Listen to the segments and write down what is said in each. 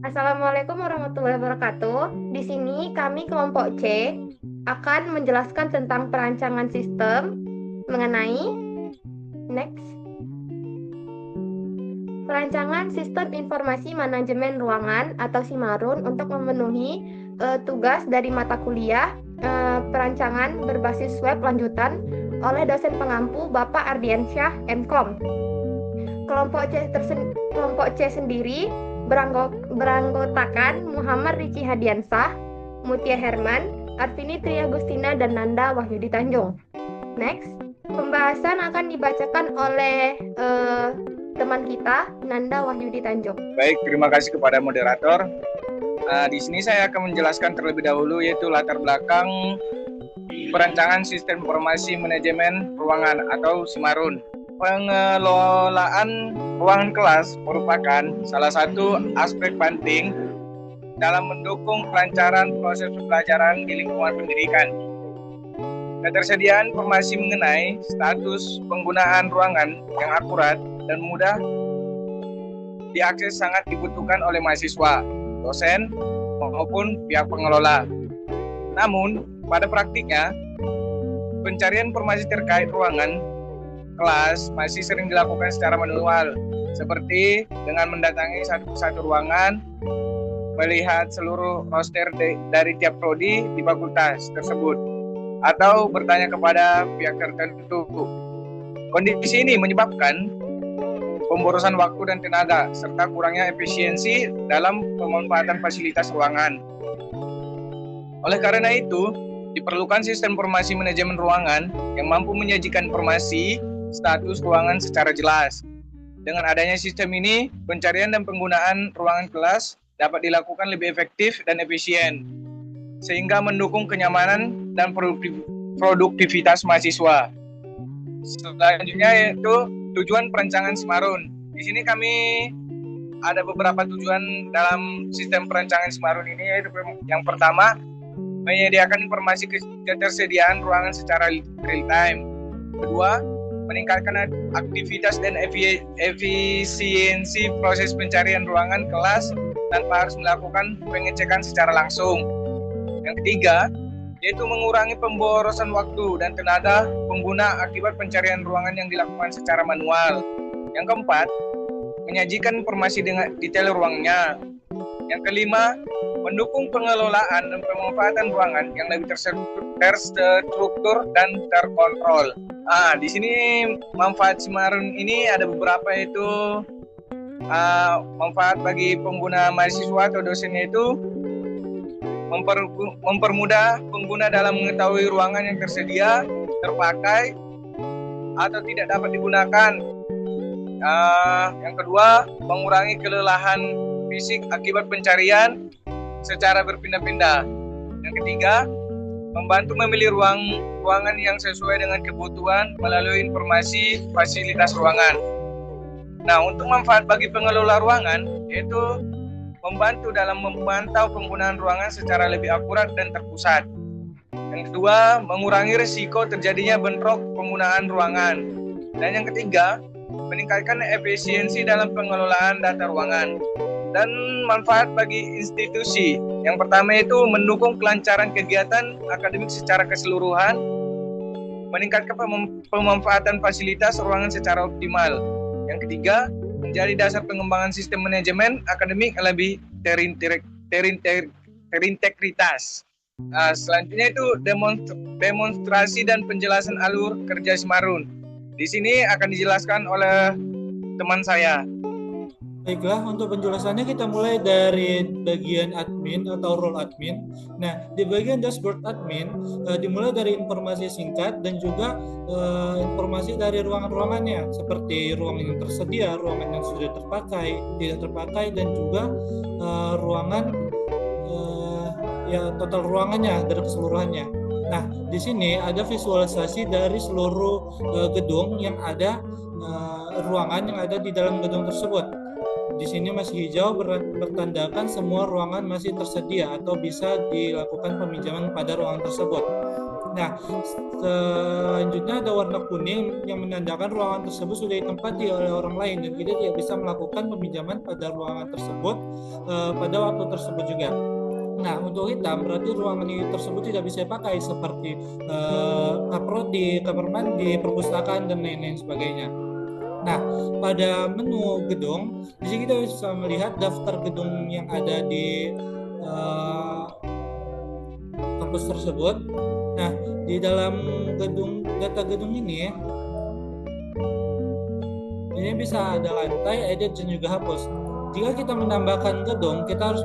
Assalamualaikum warahmatullahi wabarakatuh. Di sini kami kelompok C akan menjelaskan tentang perancangan sistem mengenai next perancangan sistem informasi manajemen ruangan atau SIMARUN untuk memenuhi tugas dari mata kuliah perancangan berbasis web lanjutan oleh dosen pengampu Bapak Ardiansyah MKOM. Kelompok C sendiri beranggotakan Muhammad Riki Hadiansah, Mutia Herman, Arvini Triagustina, dan Nanda Wahyudi Tanjung. Next, pembahasan akan dibacakan oleh teman kita, Nanda Wahyudi Tanjung. Baik, terima kasih kepada moderator. Di sini saya akan menjelaskan terlebih dahulu yaitu latar belakang perancangan sistem informasi manajemen ruangan atau SIMARUN. Pengelolaan ruangan kelas merupakan salah satu aspek penting dalam mendukung kelancaran proses pembelajaran di lingkungan pendidikan. Ketersediaan informasi mengenai status penggunaan ruangan yang akurat dan mudah diakses sangat dibutuhkan oleh mahasiswa, dosen, maupun pihak pengelola. Namun, pada praktiknya, pencarian informasi terkait ruangan kelas masih sering dilakukan secara manual, seperti dengan mendatangi satu ruangan, melihat seluruh roster dari tiap prodi di fakultas tersebut, atau bertanya kepada pihak tertentu. Kondisi ini menyebabkan pemborosan waktu dan tenaga, serta kurangnya efisiensi dalam pemanfaatan fasilitas ruangan. Oleh karena itu, diperlukan sistem informasi manajemen ruangan yang mampu menyajikan informasi status ruangan secara jelas. Dengan adanya sistem ini, pencarian dan penggunaan ruangan kelas dapat dilakukan lebih efektif dan efisien, sehingga mendukung kenyamanan dan produktivitas mahasiswa. Selanjutnya yaitu tujuan perancangan SIMARUN. Di sini kami ada beberapa tujuan dalam sistem perancangan SIMARUN ini, yaitu yang pertama, menyediakan informasi ketersediaan ruangan secara real time. Kedua, meningkatkan aktivitas dan efisiensi proses pencarian ruangan kelas tanpa harus melakukan pengecekan secara langsung. Yang ketiga, yaitu mengurangi pemborosan waktu dan tenaga pengguna akibat pencarian ruangan yang dilakukan secara manual. Yang keempat, menyajikan informasi dengan detail ruangnya. Yang kelima, mendukung pengelolaan dan pemanfaatan ruangan yang lebih terstruktur dan terkontrol. Di sini manfaat SIMARUN ini ada beberapa, yaitu manfaat bagi pengguna mahasiswa atau dosennya itu mempermudah pengguna dalam mengetahui ruangan yang tersedia, terpakai, atau tidak dapat digunakan. Yang kedua, mengurangi kelelahan fisik akibat pencarian secara berpindah-pindah. Yang ketiga, membantu memilih ruangan yang sesuai dengan kebutuhan melalui informasi fasilitas ruangan. Nah, untuk manfaat bagi pengelola ruangan, yaitu membantu dalam memantau penggunaan ruangan secara lebih akurat dan terpusat. Yang kedua, mengurangi risiko terjadinya bentrok penggunaan ruangan. Dan yang ketiga, meningkatkan efisiensi dalam pengelolaan data ruangan. Dan manfaat bagi institusi. Yang pertama itu mendukung kelancaran kegiatan akademik secara keseluruhan, meningkatkan pemanfaatan fasilitas ruangan secara optimal. Yang ketiga, menjadi dasar pengembangan sistem manajemen akademik yang lebih terintegritas. Selanjutnya itu demonstrasi dan penjelasan alur kerja SIMARUN. Di sini akan dijelaskan oleh teman saya. Baiklah, untuk penjelasannya kita mulai dari bagian admin atau role admin. Nah, di bagian dashboard admin dimulai dari informasi singkat dan juga informasi dari ruangan-ruangannya, seperti ruangan yang tersedia, ruangan yang sudah terpakai, tidak terpakai, dan juga ruangan total ruangannya dari keseluruhannya. Nah, di sini ada visualisasi dari seluruh gedung yang ada, ruangan yang ada di dalam gedung tersebut. Di sini masih hijau bertandakan semua ruangan masih tersedia atau bisa dilakukan peminjaman pada ruangan tersebut. Nah, selanjutnya ada warna kuning yang menandakan ruangan tersebut sudah ditempati oleh orang lain dan kita tidak bisa melakukan peminjaman pada ruangan tersebut pada waktu tersebut juga. Nah, untuk hitam berarti ruangan tersebut tidak bisa dipakai seperti kaprodi, kamar mandi, perpustakaan dan lain-lain sebagainya. Nah, pada menu gedung, di sini kita bisa melihat daftar gedung yang ada di kampus tersebut. Nah, di dalam data gedung ini bisa ada lantai, edit, dan juga hapus. Jika kita menambahkan gedung, kita harus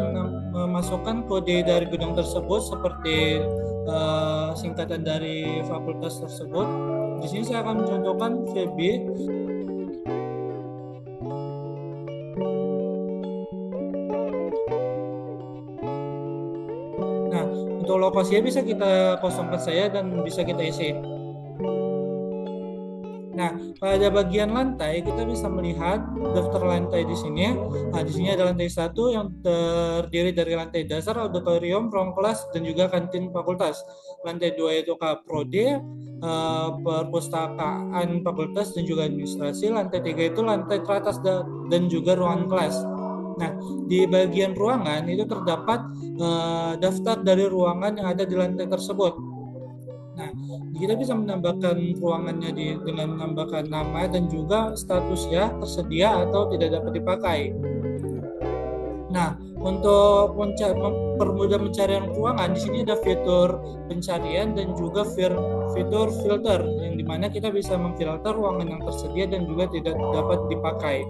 memasukkan kode dari gedung tersebut seperti singkatan dari fakultas tersebut. Di sini saya akan mencontohkan VB. Nah, untuk lokasinya bisa kita kosongkan saja dan bisa kita isi. Nah, pada bagian lantai kita bisa melihat daftar lantai di sini. Nah, di sini ada lantai 1 yang terdiri dari lantai dasar, auditorium, ruang kelas, dan juga kantin fakultas. Lantai 2 itu kaprodi, perpustakaan fakultas, dan juga administrasi. Lantai 3 itu lantai teratas dan juga ruangan kelas. Nah, di bagian ruangan itu terdapat daftar dari ruangan yang ada di lantai tersebut. Nah, kita bisa menambahkan ruangannya dengan menambahkan nama dan juga statusnya tersedia atau tidak dapat dipakai. Nah, untuk mempermudah pencarian ruangan, di sini ada fitur pencarian dan juga fitur filter, yang dimana kita bisa memfilter ruangan yang tersedia dan juga tidak dapat dipakai.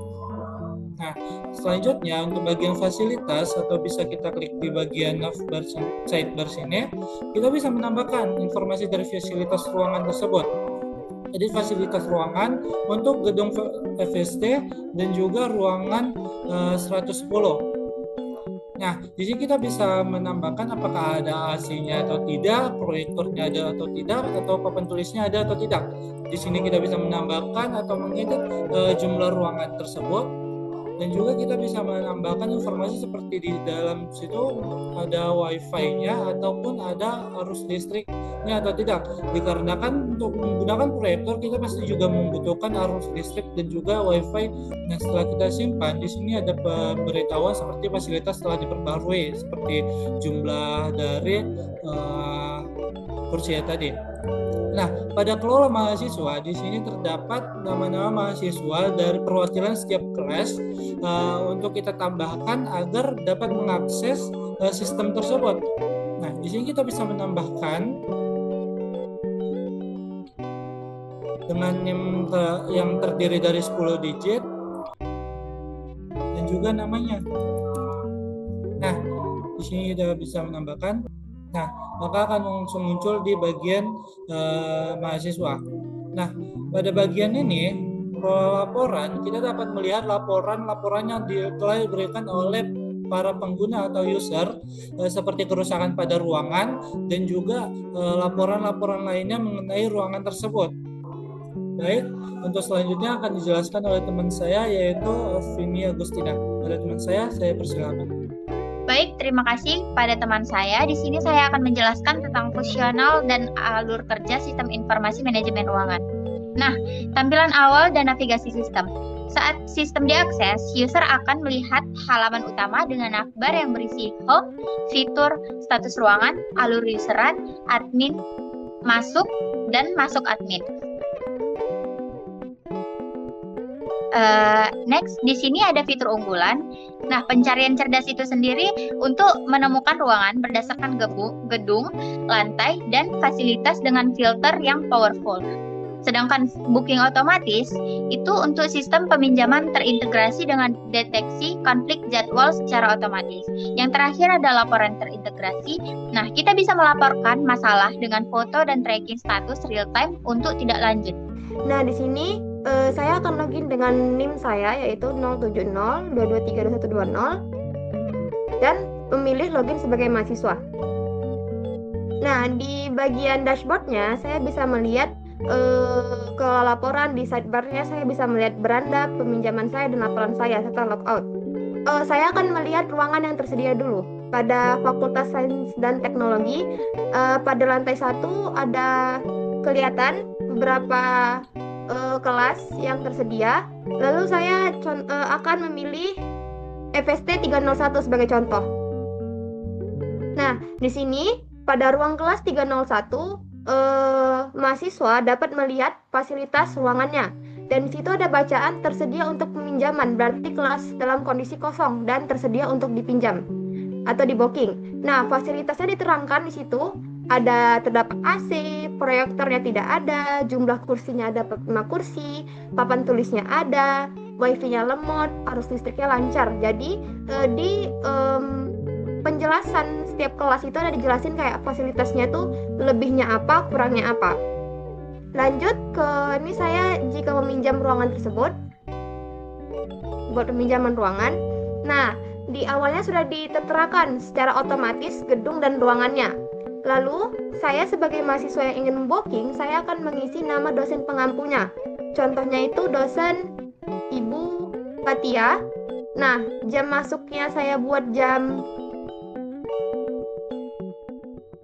Nah, selanjutnya untuk bagian fasilitas atau bisa kita klik di bagian navbar sidebar sini, kita bisa menambahkan informasi dari fasilitas ruangan tersebut. Jadi fasilitas ruangan untuk gedung FST dan juga ruangan 110. Nah, di sini kita bisa menambahkan apakah ada AC-nya atau tidak, proyektornya ada atau tidak, atau papan tulisnya ada atau tidak. Di sini kita bisa menambahkan atau mengedit jumlah ruangan tersebut. Dan juga kita bisa menambahkan informasi seperti di dalam situ ada wifi-nya ataupun ada arus listriknya atau tidak. Dikarenakan untuk menggunakan proyektor kita pasti juga membutuhkan arus listrik dan juga wifi. Nah, setelah kita simpan di sini ada pemberitahuan seperti fasilitas telah diperbarui seperti jumlah dari kursi tadi. Nah, pada kelola mahasiswa di sini terdapat nama-nama mahasiswa dari perwakilan setiap kelas untuk kita tambahkan agar dapat mengakses sistem tersebut. Nah, di sini kita bisa menambahkan dengan NIM yang terdiri dari 10 digit dan juga namanya. Nah, di sini kita bisa menambahkan. Nah, maka akan langsung muncul di bagian mahasiswa. Nah, pada bagian ini laporan kita dapat melihat laporan yang telah diberikan oleh para pengguna atau user seperti kerusakan pada ruangan dan juga laporan-laporan lainnya mengenai ruangan tersebut. Baik, untuk selanjutnya akan dijelaskan oleh teman saya yaitu Vini Agustina. Pada teman saya persilakan. Baik, terima kasih pada teman saya. Di sini saya akan menjelaskan tentang fungsional dan alur kerja sistem informasi manajemen ruangan. Nah, tampilan awal dan navigasi sistem. Saat sistem diakses, user akan melihat halaman utama dengan navbar yang berisi home, fitur, status ruangan, alur useran, admin, masuk, dan masuk admin. Next, di sini ada fitur unggulan. Nah, pencarian cerdas itu sendiri untuk menemukan ruangan berdasarkan gedung, lantai, dan fasilitas dengan filter yang powerful. Sedangkan booking otomatis itu untuk sistem peminjaman terintegrasi dengan deteksi konflik jadwal secara otomatis. Yang terakhir ada laporan terintegrasi. Nah, kita bisa melaporkan masalah dengan foto dan tracking status real time untuk tidak lanjut. Nah, di sini saya akan login dengan NIM saya yaitu 07022322120 dan memilih login sebagai mahasiswa. Nah, di bagian dashboardnya saya bisa melihat kelola laporan. Di sidebarnya saya bisa melihat beranda, peminjaman saya, dan laporan saya serta logout. saya akan melihat ruangan yang tersedia dulu. Pada Fakultas Sains dan Teknologi, pada lantai 1 ada kelihatan beberapa kelas yang tersedia. Lalu saya akan memilih FST 301 sebagai contoh. Nah, di sini pada ruang kelas 301 mahasiswa dapat melihat fasilitas ruangannya. Dan di situ ada bacaan tersedia untuk peminjaman, berarti kelas dalam kondisi kosong dan tersedia untuk dipinjam atau di booking. Nah, fasilitasnya diterangkan di situ. Terdapat AC, proyektornya tidak ada, jumlah kursinya ada 5 kursi, papan tulisnya ada, wifi-nya lemot, arus listriknya lancar. Jadi di penjelasan setiap kelas itu ada dijelasin kayak fasilitasnya tuh lebihnya apa, kurangnya apa. Lanjut ke ini, saya jika meminjam ruangan tersebut buat peminjaman ruangan. Nah, di awalnya sudah diterterakan secara otomatis gedung dan ruangannya. Lalu, saya sebagai mahasiswa yang ingin booking, saya akan mengisi nama dosen pengampunya. Contohnya itu dosen Ibu Fatia. Nah, jam masuknya saya buat jam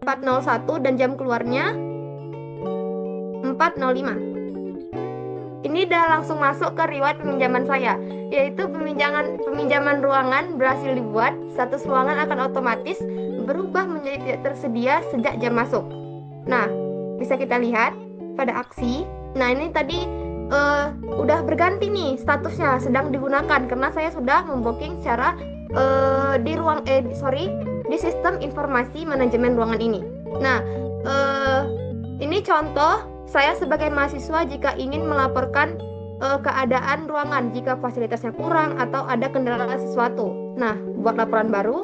4.01 dan jam keluarnya 4.05. Ini udah langsung masuk ke riwayat peminjaman saya, yaitu peminjaman ruangan berhasil dibuat. Status ruangan akan otomatis berubah menjadi tidak tersedia sejak jam masuk. Nah, bisa kita lihat pada aksi. Nah, ini tadi udah berganti nih statusnya, sedang digunakan karena saya sudah membooking secara di sistem informasi manajemen ruangan ini. Nah, ini contoh saya sebagai mahasiswa jika ingin melaporkan keadaan ruangan jika fasilitasnya kurang atau ada kendala sesuatu. Nah, buat laporan baru.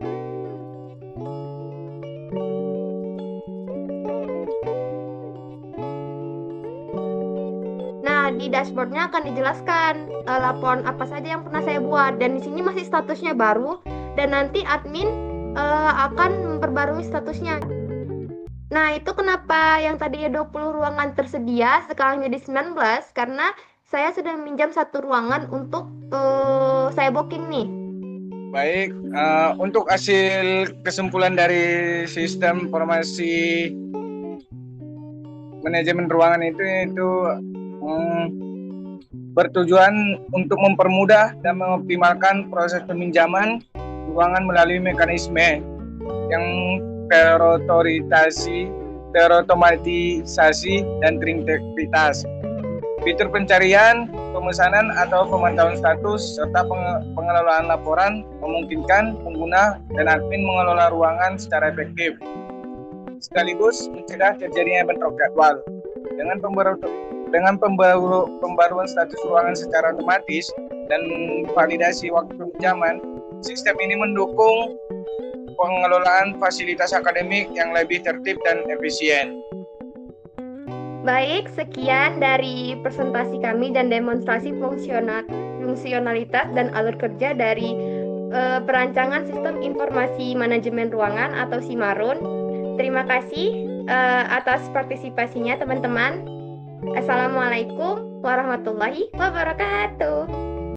Nah, di dashboardnya akan dijelaskan laporan apa saja yang pernah saya buat, dan di sini masih statusnya baru dan nanti admin akan memperbarui statusnya. Nah, itu kenapa yang tadinya 20 ruangan tersedia sekarang jadi 19, karena saya sudah meminjam 1 ruangan untuk saya booking nih. Baik, untuk hasil kesimpulan dari sistem informasi manajemen ruangan itu bertujuan untuk mempermudah dan mengoptimalkan proses peminjaman ruangan melalui mekanisme yang terotomatisasi dan terintegritas. Fitur pencarian, pemesanan atau pemantauan status serta pengelolaan laporan memungkinkan pengguna dan admin mengelola ruangan secara efektif, sekaligus mencegah terjadinya bentrok jadwal. Dengan pembaruan status ruangan secara otomatis dan validasi waktu pinjaman, sistem ini mendukung pengelolaan fasilitas akademik yang lebih tertib dan efisien. Baik, sekian dari presentasi kami dan demonstrasi fungsionalitas dan alur kerja dari perancangan sistem informasi manajemen ruangan atau SIMARUN. Terima kasih atas partisipasinya teman-teman. Assalamualaikum warahmatullahi wabarakatuh.